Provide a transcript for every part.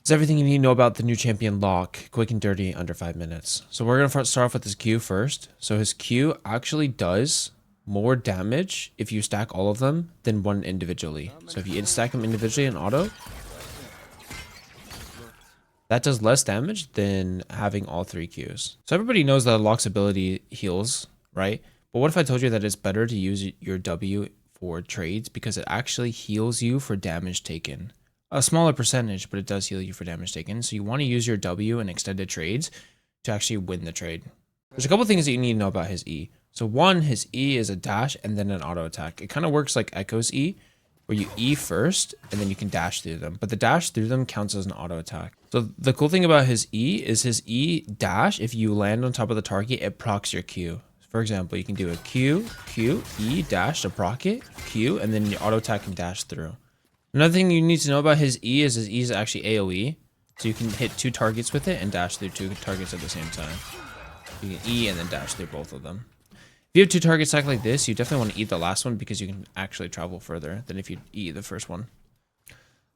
It's everything you need to know about the new champion Locke, quick and dirty, under 5 minutes. So we're going to start off with his Q first. So his Q actually does more damage if you stack all of them than one individually. So if you stack them individually in auto, that does less damage than having all 3 Qs. So everybody knows that Locke's ability heals, right? But what if I told you that it's better to use your W for trades because it actually heals you for damage taken? A smaller percentage, but it does heal you for damage taken. So you want to use your W in extended trades to actually win the trade. There's a couple things that you need to know about his E. So one, his E is a dash and then an auto attack. It kind of works like Echo's E, where you E first and then you can dash through them. But the dash through them counts as an auto attack. So the cool thing about his E is his E dash, if you land on top of the target, it procs your Q. For example, you can do a Q, Q, E, dash to proc it, Q, and then your auto attack can dash through. Another thing you need to know about his E is actually AoE. So you can hit 2 targets with it and dash through 2 targets at the same time. You can E and then dash through both of them. If you have 2 targets stacked like this, you definitely want to E the last one because you can actually travel further than if you E the first one.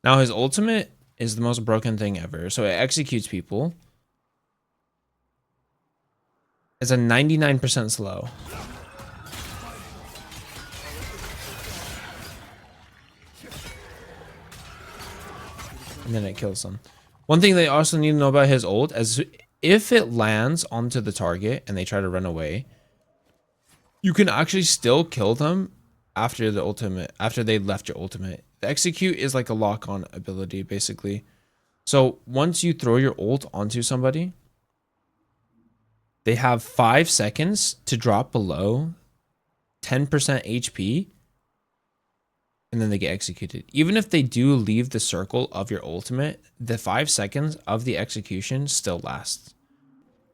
Now his ultimate is the most broken thing ever. So it executes people. It's a 99% slow. And then it kills them. One thing they also need to know about his ult is if it lands onto the target and they try to run away, you can actually still kill them after the ultimate, after they left your ultimate. The execute is like a lock-on ability, basically. So once you throw your ult onto somebody, they have 5 seconds to drop below 10% HP, and then they get executed. Even if they do leave the circle of your ultimate, the 5 seconds of the execution still lasts.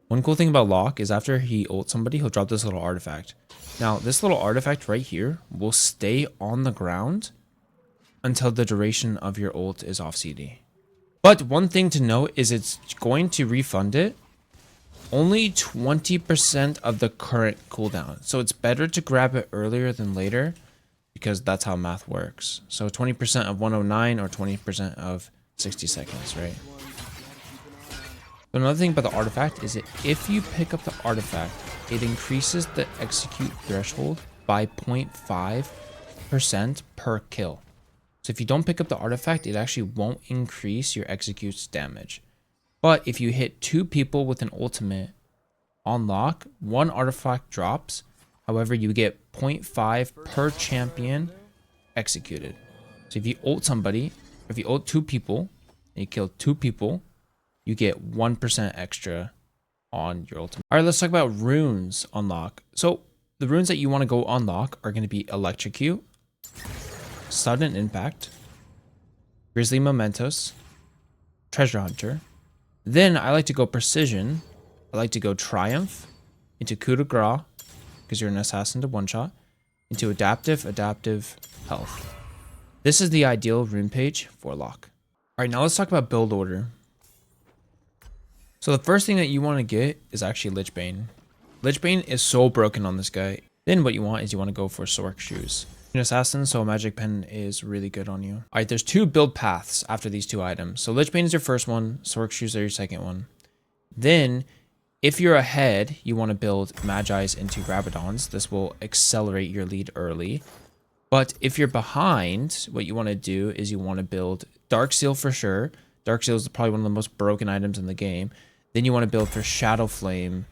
One cool thing about Locke is after he ults somebody, he'll drop this little artifact. Now, this little artifact right here will stay on the ground until the duration of your ult is off CD. But one thing to note is it's going to refund it only 20% of the current cooldown. So it's better to grab it earlier than later because that's how math works. So 20% of 109 or 20% of 60 seconds, right? But another thing about the artifact is that if you pick up the artifact, it increases the execute threshold by 0.5% per kill. So if you don't pick up the artifact, it actually won't increase your execute's damage. But if you hit 2 people with an ultimate on Locke, 1 artifact drops. However, you get 0.5 per champion executed. So if you ult somebody, if you ult 2 people, and you kill 2 people, you get 1% extra on your ultimate. All right, let's talk about runes on Locke. So the runes that you want to go on Locke are going to be Electrocute, Sudden Impact, Grizzly Mementos, Treasure Hunter. Then I like to go Precision. I like to go Triumph into Coup de Grace, because you're an assassin to one-shot, into Adaptive Health. This is the ideal rune page for Locke. All right, now let's talk about build order. So the first thing that you want to get is actually Lichbane. Lichbane is so broken on this guy. Then what you want is you want to go for Sorc Shoes. You're an assassin, so a magic pen is really good on you. All right, there's 2 build paths after these 2 items. So Lichbane is your first one, Sorc Shoes are your second one. Then, if you're ahead, you want to build Magi's into Rabadons. This will accelerate your lead early. But if you're behind, what you want to do is you want to build Dark Seal for sure. Dark Seal is probably one of the most broken items in the game. Then you want to build for Shadow Flame,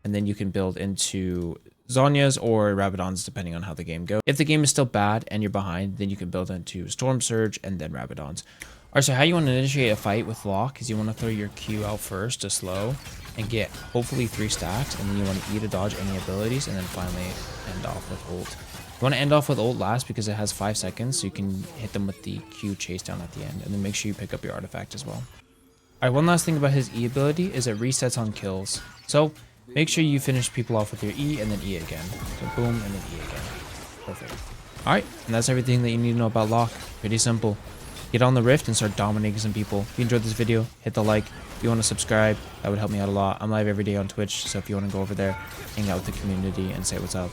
and then you can build into Zhonya's or Rabadon's depending on how the game goes. If the game is still bad and you're behind, then you can build into Storm Surge and then Rabadon's. Alright, so how you want to initiate a fight with Locke is you want to throw your Q out first to slow and get hopefully 3 stacks, and then you want to E to dodge any abilities and then finally end off with ult. You want to end off with ult last because it has 5 seconds, so you can hit them with the Q chase down at the end, and then make sure you pick up your artifact as well. Alright, one last thing about his E ability is it resets on kills. So make sure you finish people off with your E and then E again. So boom and then E again. Perfect. Alright, and that's everything that you need to know about Locke. Pretty simple. Get on the Rift and start dominating some people. If you enjoyed this video, hit the like. If you want to subscribe, that would help me out a lot. I'm live every day on Twitch, so if you want to go over there, hang out with the community and say what's up.